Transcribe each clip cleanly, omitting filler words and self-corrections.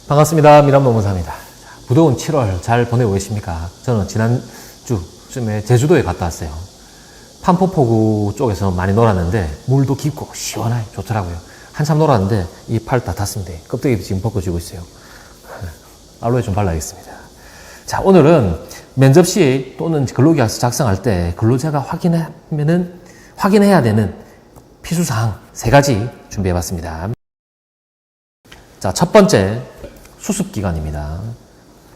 반갑습니다. 미남노무사입니다. 무더운 7월 잘 보내고 계십니까? 저는 지난주쯤에 제주도에 갔다 왔어요. 판포포구 쪽에서 많이 놀았는데 물도 깊고 시원하게 좋더라고요. 한참 놀았는데 이 팔 다 탔습니다. 껍데기 지금 벗겨지고 있어요. 알로에 좀 발라야겠습니다. 자, 오늘은 면접 시 또는 근로계약서 작성할 때 근로자가 확인해야 되는 필수사항 3가지 준비해봤습니다. 자, 첫 번째 수습기간입니다.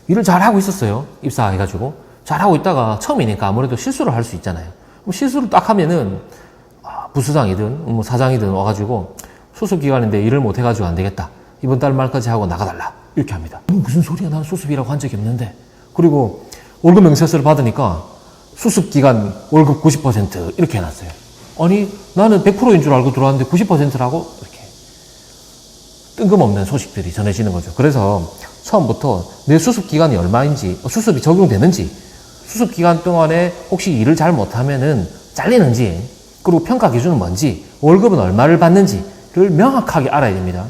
일을 잘하고 있었어요. 입사해가지고 잘하고 있다가 처음이니까 아무래도 실수를 할 수 있잖아요. 실수를 딱 하면은 부수장이든 사장이든 와가지고 수습기간인데 일을 못해가지고 안 되겠다, 이번 달 말까지 하고 나가달라, 이렇게 합니다. 무슨 소리야, 나는 수습이라고 한 적이 없는데. 그리고 월급 명세서를 받으니까 수습기간 월급 90% 이렇게 해놨어요. 아니, 나는 100%인 줄 알고 들어왔는데 90%라고? 이렇게 뜬금없는 소식들이 전해지는 거죠. 그래서 처음부터 내 수습기간이 얼마인지, 수습이 적용되는지, 수습기간 동안에 혹시 일을 잘 못하면은 잘리는지, 그리고 평가 기준은 뭔지, 월급은 얼마를 받는지를 명확하게 알아야 됩니다.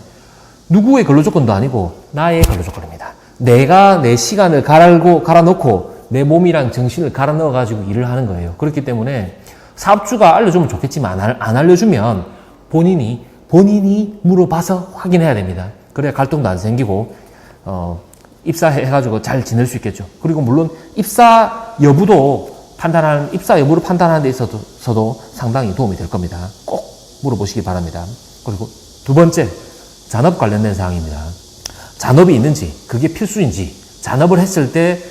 누구의 근로조건도 아니고 나의 근로조건입니다. 내가 내 시간을 갈아놓고 내 몸이랑 정신을 갈아 넣어가지고 일을 하는 거예요. 그렇기 때문에 사업주가 알려주면 좋겠지만 안 알려주면 본인이 물어봐서 확인해야 됩니다. 그래야 갈등도 안 생기고 입사해가지고 잘 지낼 수 있겠죠. 그리고 물론 입사 여부를 판단하는 데 있어서도 상당히 도움이 될 겁니다. 꼭 물어보시기 바랍니다. 그리고 두 번째, 잔업 관련된 사항입니다. 잔업이 있는지, 그게 필수인지, 잔업을 했을 때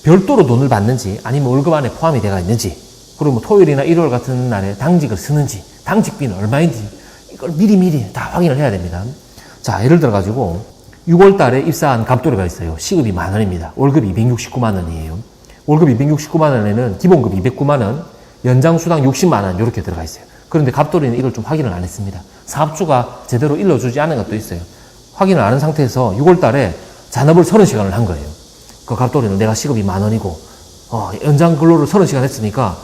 별도로 돈을 받는지 아니면 월급 안에 포함이 되어 있는지, 그리고 토요일이나 일요일 같은 날에 당직을 쓰는지, 당직비는 얼마인지, 이걸 미리 다 확인을 해야 됩니다. 자, 예를 들어가지고 6월 달에 입사한 갑돌이가 있어요. 시급이 10,000원입니다. 월급이 269만 원이에요. 월급 269만 원에는 기본급 209만 원, 연장수당 60만 원 이렇게 들어가 있어요. 그런데 갑돌이는 이걸 좀 확인을 안 했습니다. 사업주가 제대로 일러주지 않은 것도 있어요. 확인을 안 한 상태에서 6월 달에 잔업을 30시간을 한 거예요. 그 갑돌이는 내가 시급이 10,000원이고 연장 근로를 30시간 했으니까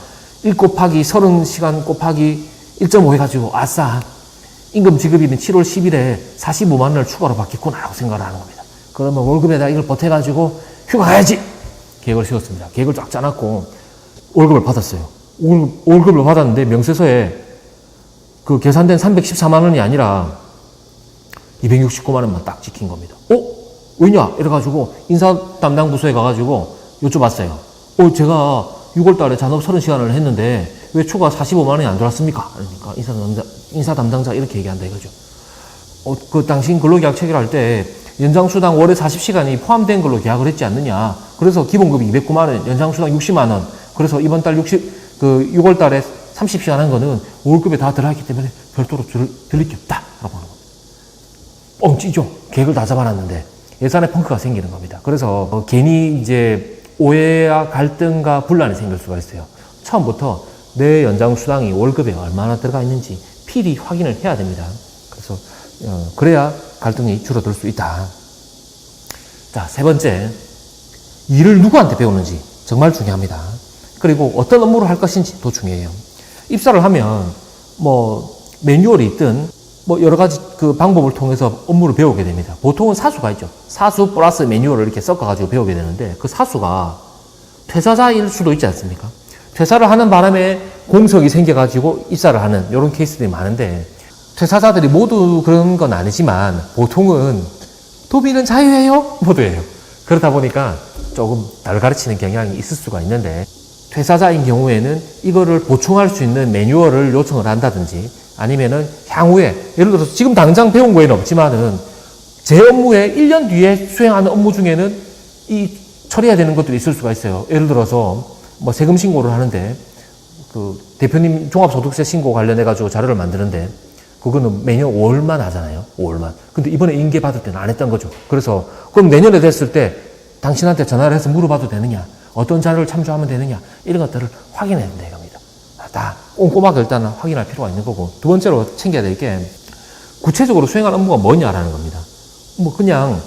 1 곱하기 30시간 곱하기 1.5 해가지고 아싸, 임금 지급일인 7월 10일에 45만 원을 추가로 받겠구나 라고 생각을 하는 겁니다. 그러면 월급에다 이걸 보태가지고 휴가 가야지! 계획을 세웠습니다. 계획을 쫙 짜놨고 월급을 받았어요. 월급을 받았는데 명세서에 그 계산된 314만 원이 아니라 269만 원만 딱 찍힌 겁니다. 왜냐? 이래가지고 인사 담당 부서에 가가지고 여쭤봤어요. 제가 6월 달에 잔업 30시간을 했는데 왜 추가 45만 원이 안 들어왔습니까? 그러니까 인사 담당자 이렇게 얘기한다 이거죠. 그 당신 근로계약 체결할 때 연장수당 월에 40시간이 포함된 걸로 계약을 했지 않느냐. 그래서 기본급이 209만 원, 연장수당 60만 원. 그래서 이번 달 6월 달에 30시간 한 거는 월급에 다 들어있기 때문에 별도로 들릴 게 없다 라고 하는 겁니다. 뻥치죠. 계획을 다 잡아놨는데 예산에 펑크가 생기는 겁니다. 그래서 괜히 이제 오해와 갈등과 분란이 생길 수가 있어요. 처음부터 내 연장수당이 월급에 얼마나 들어가 있는지 필히 확인을 해야 됩니다. 그래서 그래야 갈등이 줄어들 수 있다. 자, 세 번째, 일을 누구한테 배우는지 정말 중요합니다. 그리고 어떤 업무를 할 것인지 더 중요해요. 입사를 하면 매뉴얼이 있든 여러 가지 그 방법을 통해서 업무를 배우게 됩니다. 보통은 사수가 있죠. 사수 플러스 매뉴얼을 이렇게 섞어가지고 배우게 되는데 그 사수가 퇴사자일 수도 있지 않습니까? 퇴사를 하는 바람에 공석이 생겨가지고 입사를 하는 이런 케이스들이 많은데, 퇴사자들이 모두 그런 건 아니지만 보통은 도비는 자유예요? 모두예요. 그러다 보니까 조금 덜 가르치는 경향이 있을 수가 있는데, 퇴사자인 경우에는 이거를 보충할 수 있는 매뉴얼을 요청을 한다든지 아니면은 향후에, 예를 들어서 지금 당장 배운 거에는 없지만은 제 업무에 1년 뒤에 수행하는 업무 중에는 이 처리해야 되는 것들이 있을 수가 있어요. 예를 들어서 세금 신고를 하는데 그 대표님 종합소득세 신고 관련해가지고 자료를 만드는데 그거는 매년 5월만 하잖아요. 5월만. 근데 이번에 인계 받을 때는 안 했던 거죠. 그래서 그럼 내년에 됐을 때 당신한테 전화를 해서 물어봐도 되느냐, 어떤 자료를 참조하면 되느냐, 이런 것들을 확인해야 된다 이겁니다. 다 꼼꼼하게 일단은 확인할 필요가 있는 거고, 두 번째로 챙겨야 될 게 구체적으로 수행할 업무가 뭐냐라는 겁니다. 그냥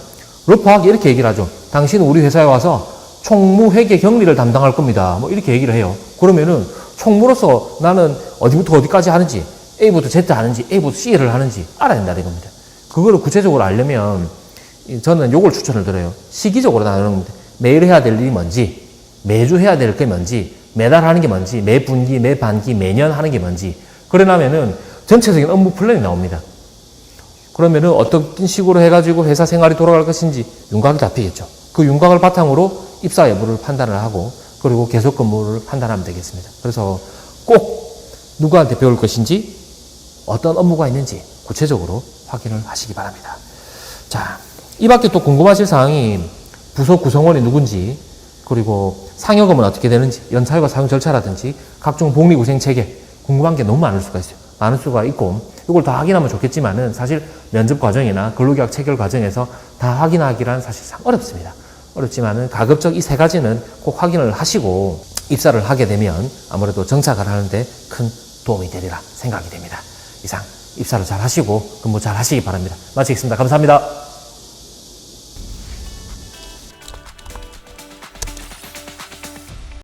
러프하게 이렇게 얘기를 하죠. 당신은 우리 회사에 와서 총무 회계 격리를 담당할 겁니다. 이렇게 얘기를 해요. 그러면은 총무로서 나는 어디부터 어디까지 하는지, A부터 Z 하는지, A부터 C를 하는지 알아야 된다는 겁니다. 그거를 구체적으로 알려면 저는 요걸 추천을 드려요. 시기적으로 나누는 겁니다. 매일 해야 될 일이 뭔지, 매주 해야 될 게 뭔지, 매달 하는 게 뭔지, 매 분기, 매 반기, 매년 하는 게 뭔지. 그러려면은 전체적인 업무 플랜이 나옵니다. 그러면은 어떤 식으로 해가지고 회사 생활이 돌아갈 것인지 윤곽이 잡히겠죠. 그 윤곽을 바탕으로 입사 여부를 판단을 하고 그리고 계속 근무를 판단하면 되겠습니다. 그래서 꼭 누구한테 배울 것인지 어떤 업무가 있는지 구체적으로 확인을 하시기 바랍니다. 자, 이 밖에 또 궁금하실 사항이 부서 구성원이 누군지 그리고 상여금은 어떻게 되는지 연차휴가 사용 절차라든지 각종 복리후생 체계 궁금한 게 너무 많을 수가 있어요. 많을 수가 있고 이걸 다 확인하면 좋겠지만은 사실 면접 과정이나 근로계약 체결 과정에서 다 확인하기란 사실상 어렵습니다. 어렵지만은 가급적 이 세 가지는 꼭 확인을 하시고 입사를 하게 되면 아무래도 정착을 하는데 큰 도움이 되리라 생각이 됩니다. 이상 입사를 잘 하시고 근무 잘 하시기 바랍니다. 마치겠습니다. 감사합니다.